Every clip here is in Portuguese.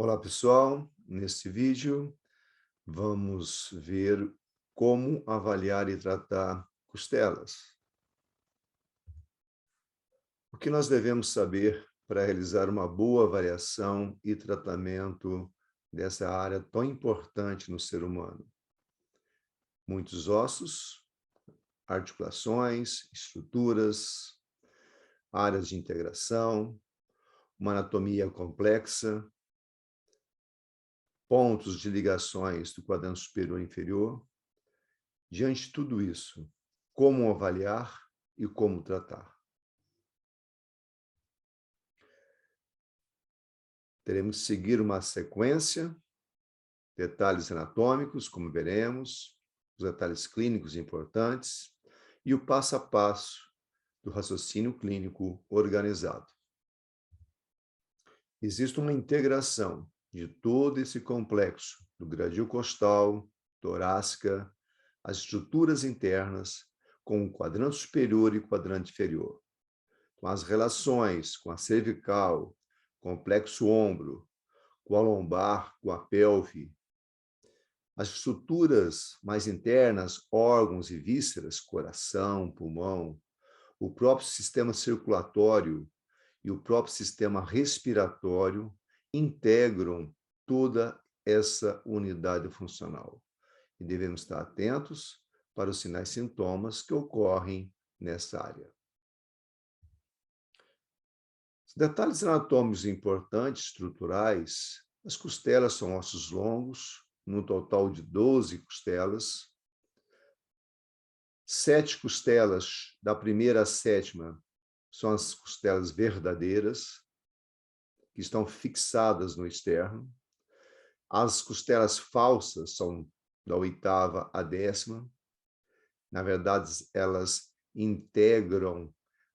Olá pessoal, neste vídeo vamos ver como avaliar e tratar costelas. O que nós devemos saber para realizar uma boa avaliação e tratamento dessa área tão importante no ser humano? Muitos ossos, articulações, estruturas, áreas de integração, uma anatomia complexa, pontos de ligações do quadrante superior e inferior. Diante de tudo isso, como avaliar e como tratar? Teremos que seguir uma sequência, detalhes anatômicos, como veremos, os detalhes clínicos importantes e o passo a passo do raciocínio clínico organizado. Existe uma integração de todo esse complexo do gradil costal, torácica, as estruturas internas, com o quadrante superior e quadrante inferior, com as relações com a cervical, complexo ombro, com a lombar, com a pelve, as estruturas mais internas, órgãos e vísceras, coração, pulmão, o próprio sistema circulatório e o próprio sistema respiratório integram toda essa unidade funcional. E devemos estar atentos para os sinais e sintomas que ocorrem nessa área. Os detalhes anatômicos importantes, estruturais, as costelas são ossos longos, num total de 12 costelas. 7 costelas, da primeira à sétima, são as costelas verdadeiras, que estão fixadas no externo. As costelas falsas são da oitava à décima. Na verdade, elas integram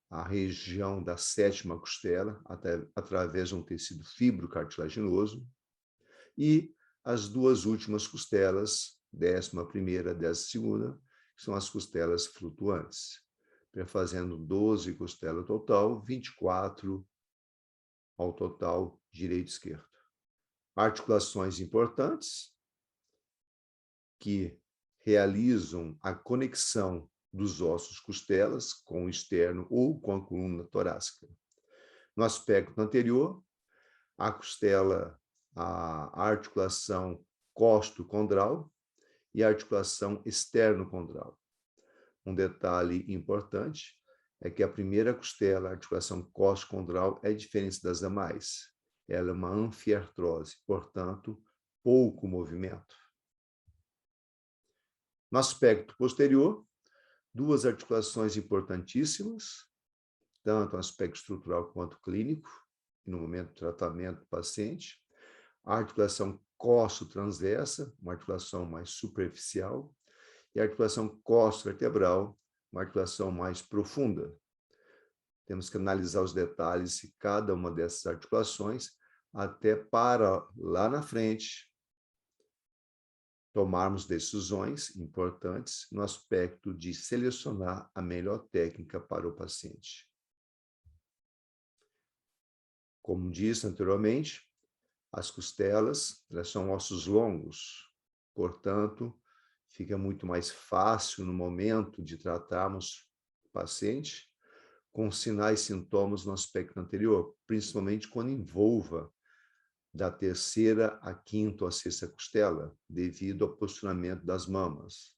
a região da sétima costela, através de um tecido fibrocartilaginoso, e as duas últimas costelas, 11ª, 12ª, que são as costelas flutuantes, fazendo 12 costelas total, 24 ao total, direito e esquerdo. Articulações importantes, que realizam a conexão dos ossos costelas com o externo ou com a coluna torácica. No aspecto anterior, a costela, a articulação costocondral e a articulação externo-condral. Um detalhe importante é que a primeira costela, a articulação costocondral, é diferente das demais. Ela é uma anfiartrose, portanto, pouco movimento. No aspecto posterior, duas articulações importantíssimas, tanto no aspecto estrutural quanto clínico, no momento do tratamento do paciente. A articulação costo-transversa, uma articulação mais superficial, e a articulação costo-vertebral, uma articulação mais profunda. Temos que analisar os detalhes de cada uma dessas articulações, até para, lá na frente, tomarmos decisões importantes no aspecto de selecionar a melhor técnica para o paciente. Como disse anteriormente, as costelas, elas são ossos longos, portanto, fica muito mais fácil no momento de tratarmos o paciente com sinais e sintomas no aspecto anterior, principalmente quando envolva da terceira à quinta ou à sexta costela, devido ao posicionamento das mamas.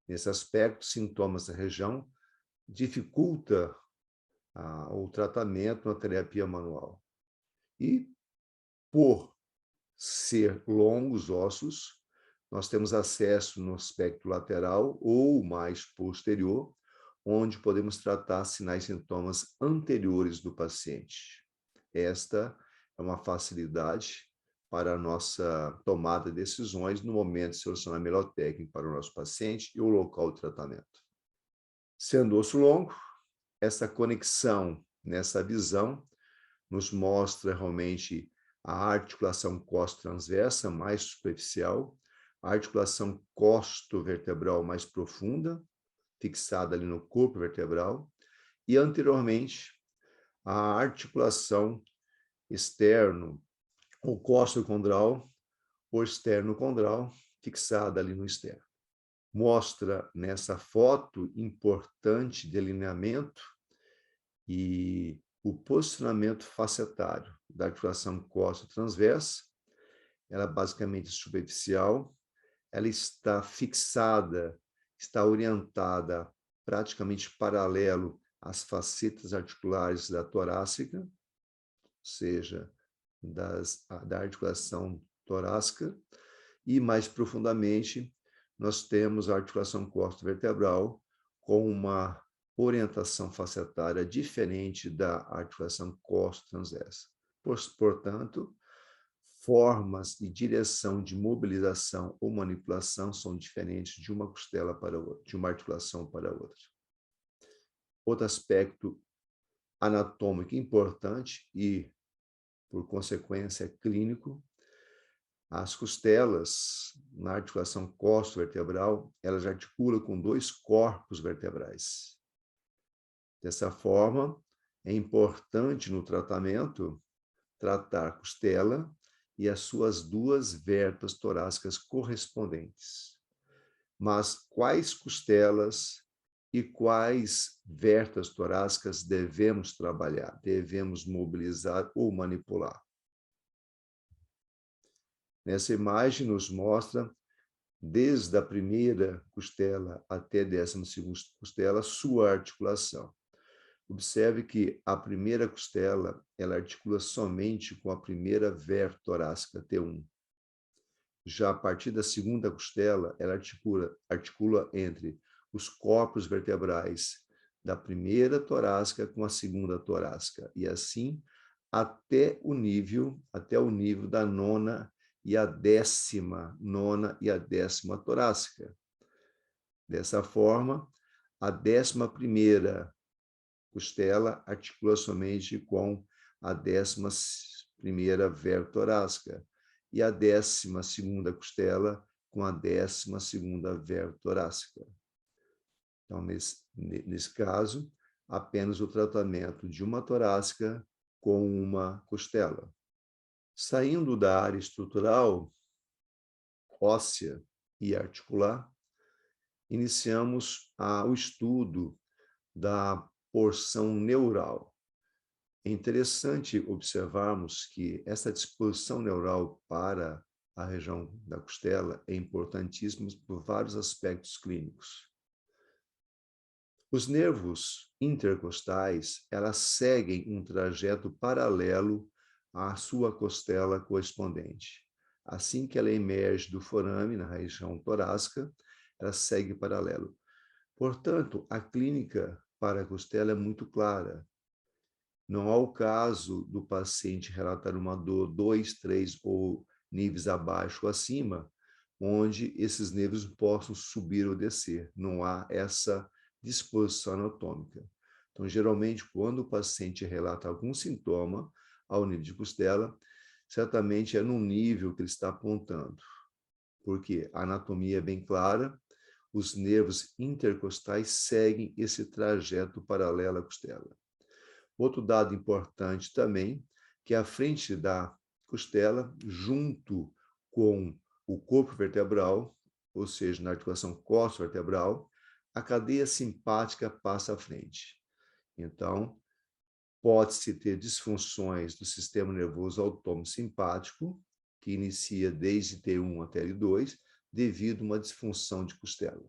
Nesse aspecto, sintomas da região dificulta o tratamento na terapia manual. E, por ser longos ossos, nós temos acesso no aspecto lateral ou mais posterior, onde podemos tratar sinais e sintomas anteriores do paciente. Esta é uma facilidade para a nossa tomada de decisões no momento de selecionar a melhor técnica para o nosso paciente e o local de tratamento. Sendo osso longo, essa conexão nessa visão nos mostra realmente a articulação costo-transversa mais superficial, a articulação costo-vertebral mais profunda, fixada ali no corpo vertebral, e anteriormente a articulação externo o costocondral ou esternocondral, fixada ali no externo. Mostra nessa foto importante de alinhamento e o posicionamento facetário da articulação costo-transversa. Ela é basicamente superficial, ela está fixada, está orientada praticamente paralelo às facetas articulares da torácica, ou seja, da articulação torácica, e mais profundamente nós temos a articulação costo-vertebral com uma orientação facetária diferente da articulação costo-transversa. Portanto, formas e direção de mobilização ou manipulação são diferentes de uma costela para outra, de uma articulação para outra. Outro aspecto anatômico importante e, por consequência, clínico, as costelas, na articulação costo-vertebral, elas articulam com 2 corpos vertebrais. Dessa forma, é importante no tratamento tratar a costela e as suas 2 vértebras torácicas correspondentes. Mas quais costelas e quais vértebras torácicas devemos trabalhar, devemos mobilizar ou manipular? Nessa imagem nos mostra, desde a primeira costela até a 12ª costela, sua articulação. Observe que a primeira costela, ela articula somente com a primeira vértebra torácica, T1. Já a partir da segunda costela, ela articula entre os corpos vertebrais da primeira torácica com a segunda torácica, e assim até o nível da 9ª e a 19ª e a 10ª torácica. Dessa forma, a 11ª costela articula somente com a 11ª vértebra torácica e a 12ª costela com a 12ª vértebra torácica. Então, nesse caso, apenas o tratamento de uma torácica com uma costela. Saindo da área estrutural, óssea e articular, iniciamos o estudo da porção neural. É interessante observarmos que essa disposição neural para a região da costela é importantíssima por vários aspectos clínicos. Os nervos intercostais, elas seguem um trajeto paralelo à sua costela correspondente. Assim que ela emerge do forame, na região torácica, ela segue paralelo. Portanto, a clínica para a costela é muito clara. Não há o caso do paciente relatar uma dor 2, 3 ou níveis abaixo ou acima, onde esses nervos possam subir ou descer. Não há essa disposição anatômica. Então, geralmente, quando o paciente relata algum sintoma ao nível de costela, certamente é no nível que ele está apontando, porque a anatomia é bem clara, os nervos intercostais seguem esse trajeto paralelo à costela. Outro dado importante também, que a frente da costela, junto com o corpo vertebral, ou seja, na articulação costo-vertebral, a cadeia simpática passa à frente. Então, pode-se ter disfunções do sistema nervoso autônomo simpático, que inicia desde T1 até L2, devido a uma disfunção de costela.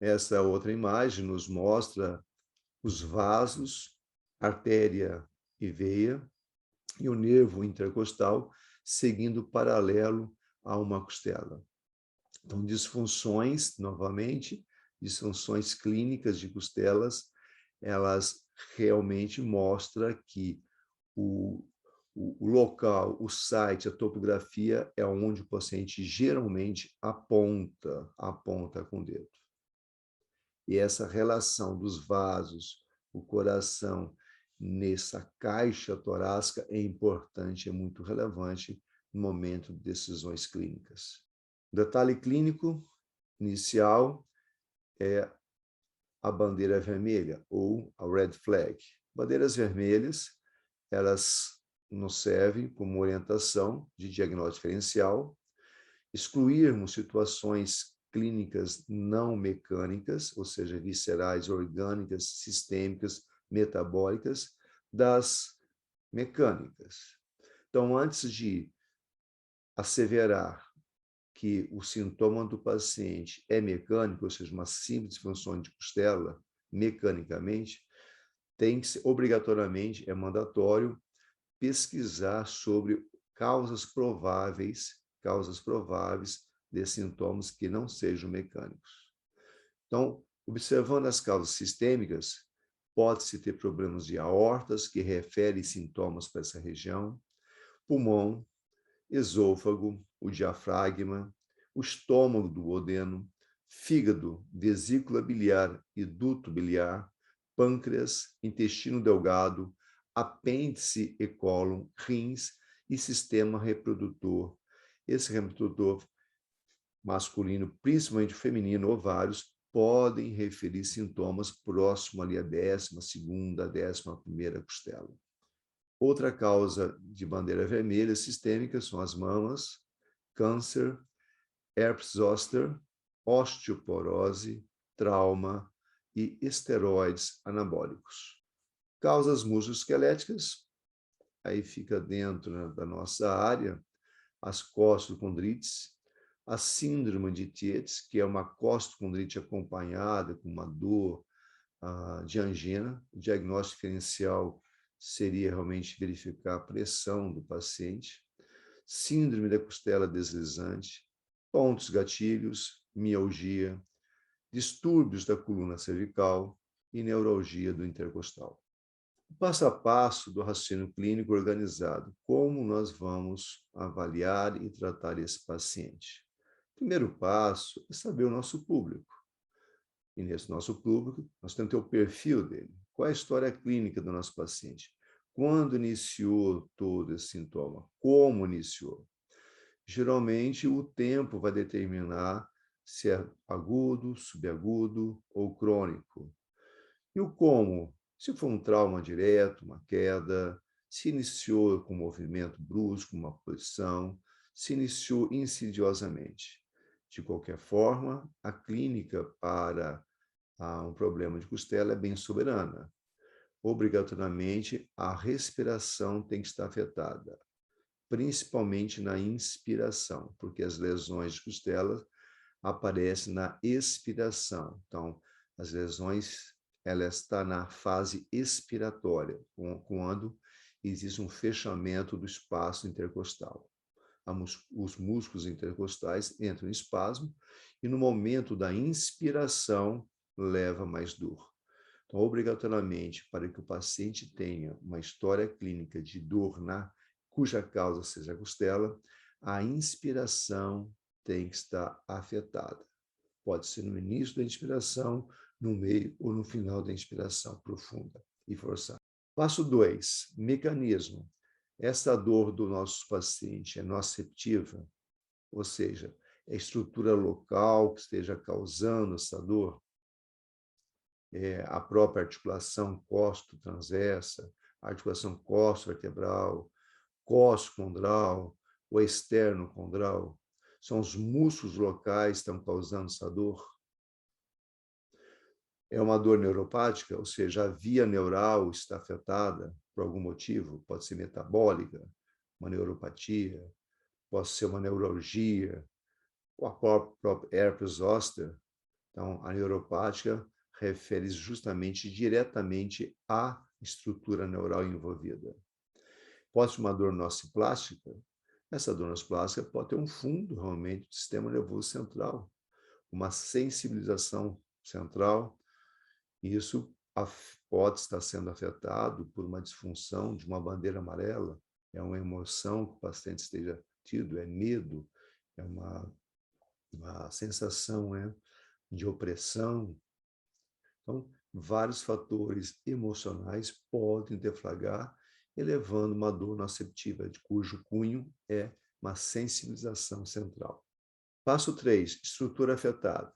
Essa outra imagem nos mostra os vasos, artéria e veia, e o nervo intercostal seguindo paralelo a uma costela. Então, disfunções, novamente, disfunções clínicas de costelas, elas realmente mostram que o local, o site, a topografia é onde o paciente geralmente aponta com o dedo. E essa relação dos vasos, o coração, nessa caixa torácica é importante, é muito relevante no momento de decisões clínicas. O detalhe clínico inicial é a bandeira vermelha ou a red flag. Bandeiras vermelhas, elas nos serve como orientação de diagnóstico diferencial, excluirmos situações clínicas não mecânicas, ou seja, viscerais, orgânicas, sistêmicas, metabólicas, das mecânicas. Então, antes de asseverar que o sintoma do paciente é mecânico, ou seja, uma simples disfunção de costela, mecanicamente, tem que ser, obrigatoriamente, é mandatório, pesquisar sobre causas prováveis de sintomas que não sejam mecânicos. Então, observando as causas sistêmicas, pode-se ter problemas de aortas, que referem sintomas para essa região, pulmão, esôfago, o diafragma, o estômago do duodeno, fígado, vesícula biliar e duto biliar, pâncreas, intestino delgado, apêndice e cólon, rins e sistema reprodutor. Esse reprodutor masculino, principalmente feminino, ovários, podem referir sintomas próximo ali à 12ª, 11ª costela. Outra causa de bandeira vermelha sistêmica são as mamas, câncer, herpes zoster, osteoporose, trauma e esteroides anabólicos. Causas musculoesqueléticas, aí fica dentro da nossa área, as costocondrites, a síndrome de Tietz, que é uma costocondrite acompanhada com uma dor de angina. O diagnóstico diferencial seria realmente verificar a pressão do paciente, síndrome da costela deslizante, pontos gatilhos, mialgia, distúrbios da coluna cervical e neuralgia do intercostal. O passo a passo do raciocínio clínico organizado. Como nós vamos avaliar e tratar esse paciente? O primeiro passo é saber o nosso público. E nesse nosso público, nós temos que ter o perfil dele. Qual é a história clínica do nosso paciente? Quando iniciou todo esse sintoma? Como iniciou? Geralmente, o tempo vai determinar se é agudo, subagudo ou crônico. E o como? Se for um trauma direto, uma queda, se iniciou com um movimento brusco, uma posição, se iniciou insidiosamente. De qualquer forma, a clínica para um problema de costela é bem soberana. Obrigatoriamente, a respiração tem que estar afetada, principalmente na inspiração, porque as lesões de costela aparecem na expiração. Então, as lesões, ela está na fase expiratória, quando existe um fechamento do espaço intercostal. Os músculos intercostais entram em espasmo e no momento da inspiração leva mais dor. Então, obrigatoriamente, para que o paciente tenha uma história clínica de dor cuja causa seja a costela, a inspiração tem que estar afetada. Pode ser no início da inspiração, no meio ou no final da inspiração profunda e forçada. Passo 2, mecanismo. Essa dor do nosso paciente é nociceptiva, ou seja, é a estrutura local que esteja causando essa dor, a própria articulação costo-transversa, a articulação costo-vertebral, costo-condral ou externo-condral. São os músculos locais que estão causando essa dor. É uma dor neuropática, ou seja, a via neural está afetada por algum motivo, pode ser metabólica, uma neuropatia, pode ser uma neuralgia, ou a própria herpes zoster. Então, a neuropática refere-se justamente diretamente à estrutura neural envolvida. Pode ser uma dor nociplástica. Essa dor nociplástica pode ter um fundo realmente do sistema nervoso central, uma sensibilização central. Isso pode estar sendo afetado por uma disfunção de uma bandeira amarela. É uma emoção que o paciente esteja tido, é medo, é uma sensação de opressão. Então, vários fatores emocionais podem deflagrar, elevando uma dor nociceptiva, cujo cunho é uma sensibilização central. Passo 3, estrutura afetada.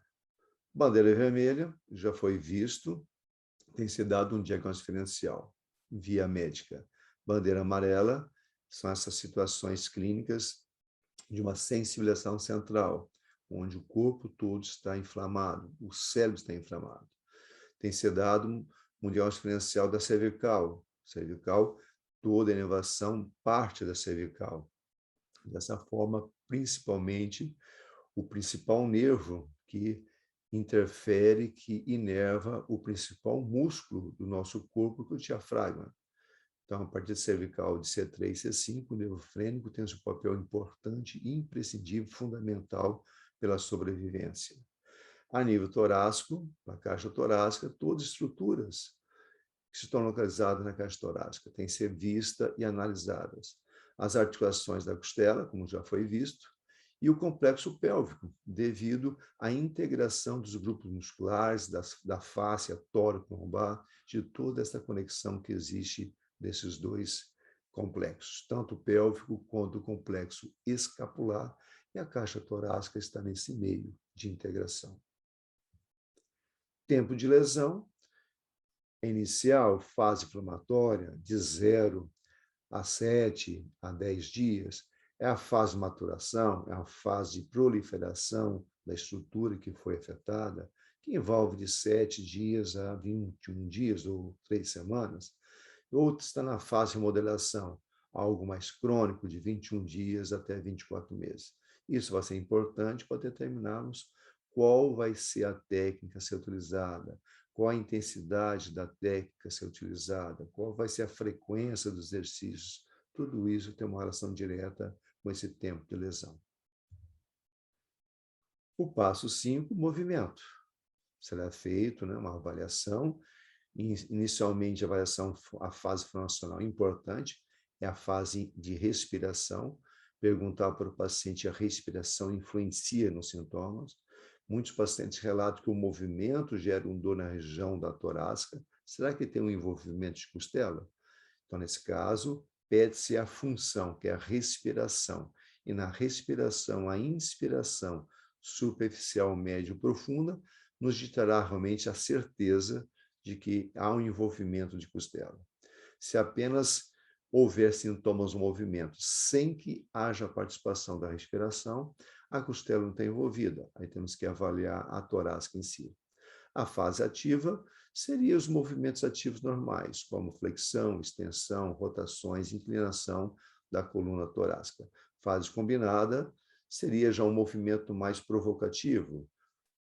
Bandeira vermelha, já foi visto, tem se dado um diagnóstico diferencial via médica. Bandeira amarela são essas situações clínicas de uma sensibilização central, onde o corpo todo está inflamado, o cérebro está inflamado. Tem sido dado mundial exponencial da cervical. Cervical, toda a inervação parte da cervical. Dessa forma, principalmente, o principal nervo que interfere, que inerva o principal músculo do nosso corpo, que é o diafragma. Então, a partir cervical de C3 e C5, o nervo frênico tem um papel importante, imprescindível, fundamental pela sobrevivência. A nível torácico, na caixa torácica, todas as estruturas que estão localizadas na caixa torácica têm que ser vistas e analisadas. As articulações da costela, como já foi visto, e o complexo pélvico, devido à integração dos grupos musculares, da face, tóraco-lombar, de toda essa conexão que existe desses dois complexos, tanto o pélvico quanto o complexo escapular, e a caixa torácica está nesse meio de integração. Tempo de lesão inicial, fase inflamatória, de 0 a 7 a 10 dias, é a fase de maturação, é a fase de proliferação da estrutura que foi afetada, que envolve de 7 dias a 21 dias ou 3 semanas. Outro está na fase de remodelação, algo mais crônico, de 21 dias até 24 meses. Isso vai ser importante para determinarmos qual vai ser a técnica a ser utilizada, qual a intensidade da técnica a ser utilizada, qual vai ser a frequência dos exercícios. Tudo isso tem uma relação direta com esse tempo de lesão. O passo 5, movimento. Será feito uma avaliação. Inicialmente, a fase funcional importante é a fase de respiração. Perguntar para o paciente, a respiração influencia nos sintomas. Muitos pacientes relatam que o movimento gera um dor na região da torácica. Será que tem um envolvimento de costela? Então, nesse caso, pede-se a função, que é a respiração. E na respiração, a inspiração superficial, médio, profunda, nos ditará realmente a certeza de que há um envolvimento de costela. Se apenas houver sintomas do movimento sem que haja participação da respiração, a costela não está envolvida. Aí temos que avaliar a torácica em si. A fase ativa seria os movimentos ativos normais, como flexão, extensão, rotações, inclinação da coluna torácica. Fase combinada seria já um movimento mais provocativo,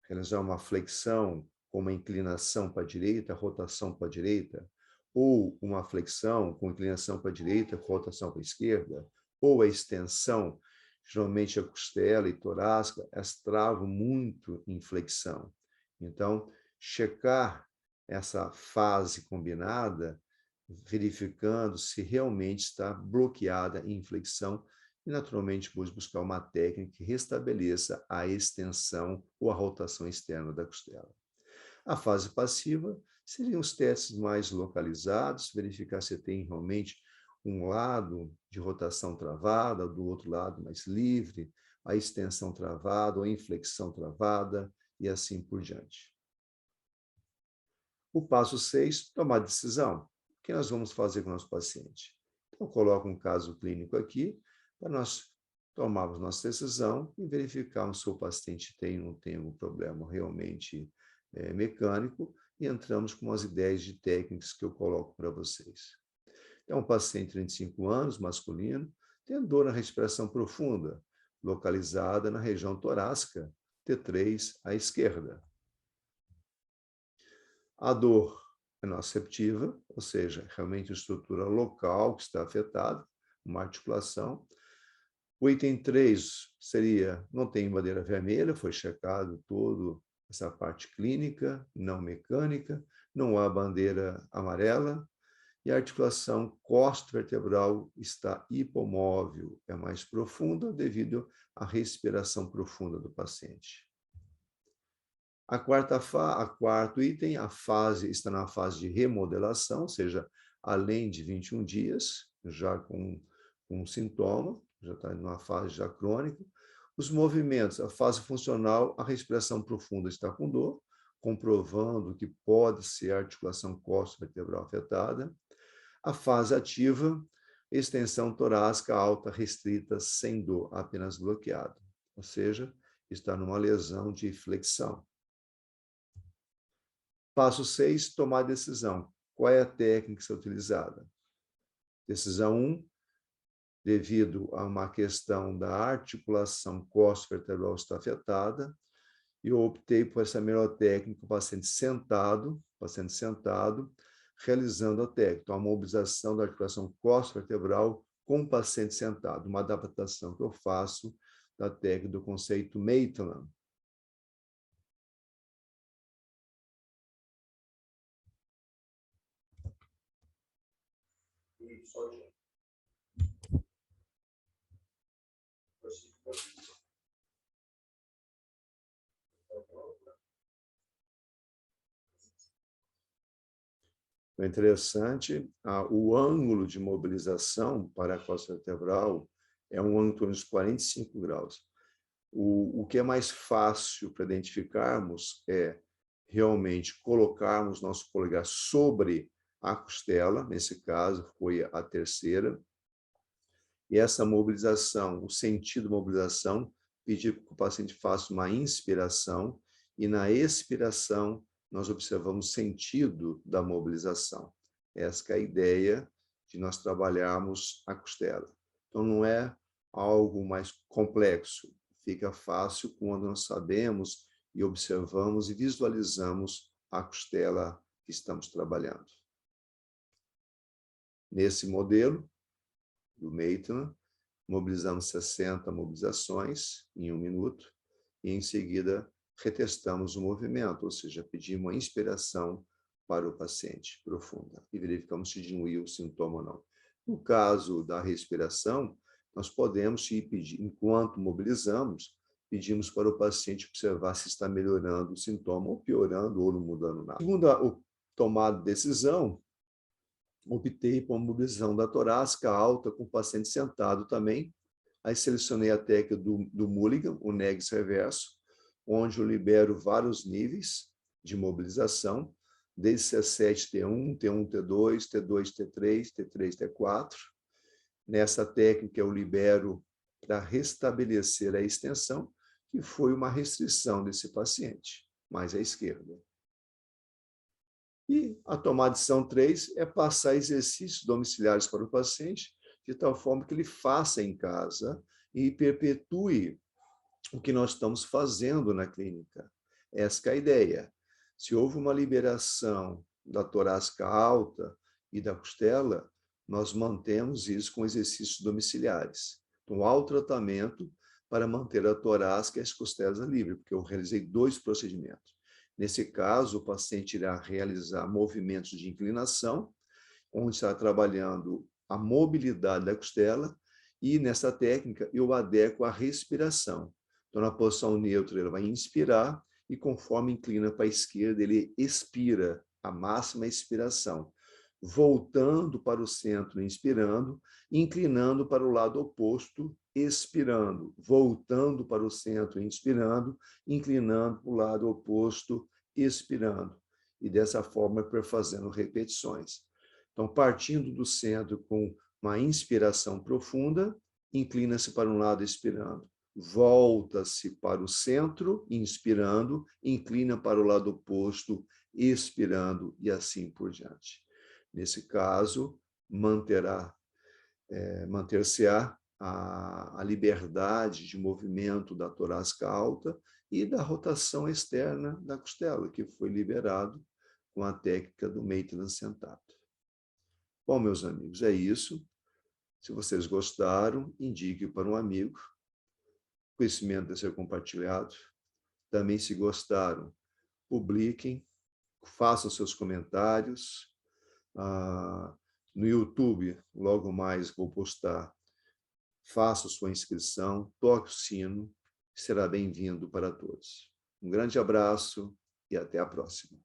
realizar uma flexão com uma inclinação para a direita, rotação para a direita, ou uma flexão com inclinação para a direita, rotação para a esquerda, ou a extensão. Geralmente a costela e torácica, elas travam muito em flexão. Então, checar essa fase combinada, verificando se realmente está bloqueada em flexão, e, naturalmente, buscar uma técnica que restabeleça a extensão ou a rotação externa da costela. A fase passiva seriam os testes mais localizados, verificar se tem realmente um lado de rotação travada, do outro lado mais livre, a extensão travada ou a inflexão travada, e assim por diante. O passo 6, tomar decisão. O que nós vamos fazer com o nosso paciente? Então, eu coloco um caso clínico aqui, para nós tomarmos nossa decisão e verificarmos se o paciente tem ou não tem algum problema realmente mecânico, e entramos com as ideias de técnicas que eu coloco para vocês. É um paciente de 35 anos, masculino, tem dor na respiração profunda, localizada na região torácica, T3 à esquerda. A dor é nociceptiva, ou seja, realmente a estrutura local que está afetada, uma articulação. O item 3 seria, não tem bandeira vermelha, foi checado todo essa parte clínica, não mecânica, não há bandeira amarela, e a articulação costo-vertebral está hipomóvel, é mais profunda devido à respiração profunda do paciente. A quarto item, a fase está na fase de remodelação, ou seja, além de 21 dias, já com sintoma, já está numa fase já crônica. Os movimentos, a fase funcional, a respiração profunda está com dor, comprovando que pode ser a articulação costo-vertebral afetada. A fase ativa, extensão torácica alta restrita sem dor, apenas bloqueada, ou seja, está numa lesão de flexão. Passo 6, tomar decisão. Qual é a técnica a ser utilizada? Decisão 1, devido a uma questão da articulação costo-vertebral está afetada, e eu optei por essa melhor técnica, o paciente sentado, realizando a técnica, então, a mobilização da articulação costo-vertebral com o paciente sentado, uma adaptação que eu faço da técnica do conceito Maitland. O interessante, o ângulo de mobilização para a costa vertebral é um ângulo de 45 graus. O que é mais fácil para identificarmos é realmente colocarmos nosso polegar sobre a costela, nesse caso foi a terceira, e essa mobilização, o sentido da mobilização, pedir que o paciente faça uma inspiração, e na expiração nós observamos o sentido da mobilização. Essa é a ideia de nós trabalharmos a costela. Então, não é algo mais complexo, fica fácil quando nós sabemos e observamos e visualizamos a costela que estamos trabalhando. Nesse modelo do Maitland, mobilizamos 60 mobilizações em 1 minuto e, em seguida, retestamos o movimento, ou seja, pedimos uma inspiração para o paciente profunda e verificamos se diminuiu o sintoma ou não. No caso da respiração, nós podemos, enquanto mobilizamos, pedimos para o paciente observar se está melhorando o sintoma ou piorando ou não mudando nada. Segundo a tomada de decisão, optei por uma mobilização da torácica alta com o paciente sentado também. Aí selecionei a técnica do Mulligan, o Negs reverso, onde eu libero vários níveis de mobilização, desde C7, T1, T1, T2, T2, T3, T3, T4. Nessa técnica eu libero para restabelecer a extensão, que foi uma restrição desse paciente, mais à esquerda. E a tomada de decisão 3 é passar exercícios domiciliares para o paciente, de tal forma que ele faça em casa e perpetue o que nós estamos fazendo na clínica. Essa é a ideia. Se houve uma liberação da torácica alta e da costela, nós mantemos isso com exercícios domiciliares. Então, há o tratamento para manter a torácica e as costelas livres, porque eu realizei 2 procedimentos. Nesse caso, o paciente irá realizar movimentos de inclinação, onde está trabalhando a mobilidade da costela, e nessa técnica eu adequo a respiração. Então, na posição neutra, ele vai inspirar, e conforme inclina para a esquerda, ele expira, a máxima expiração, voltando para o centro, inspirando, inclinando para o lado oposto, expirando, voltando para o centro, inspirando, inclinando para o lado oposto, expirando. E dessa forma, perfazendo repetições. Então, partindo do centro com uma inspiração profunda, inclina-se para um lado, expirando. Volta-se para o centro, inspirando, inclina para o lado oposto, expirando, e assim por diante. Nesse caso, manter-se-á a liberdade de movimento da torácica alta e da rotação externa da costela, que foi liberado com a técnica do Maitland sentado. Bom, meus amigos, é isso. Se vocês gostaram, indique para um amigo. O conhecimento deve ser compartilhado. Também, se gostaram, publiquem, façam seus comentários. No YouTube, logo mais vou postar. Faça sua inscrição, toque o sino, será bem-vindo para todos. Um grande abraço e até a próxima.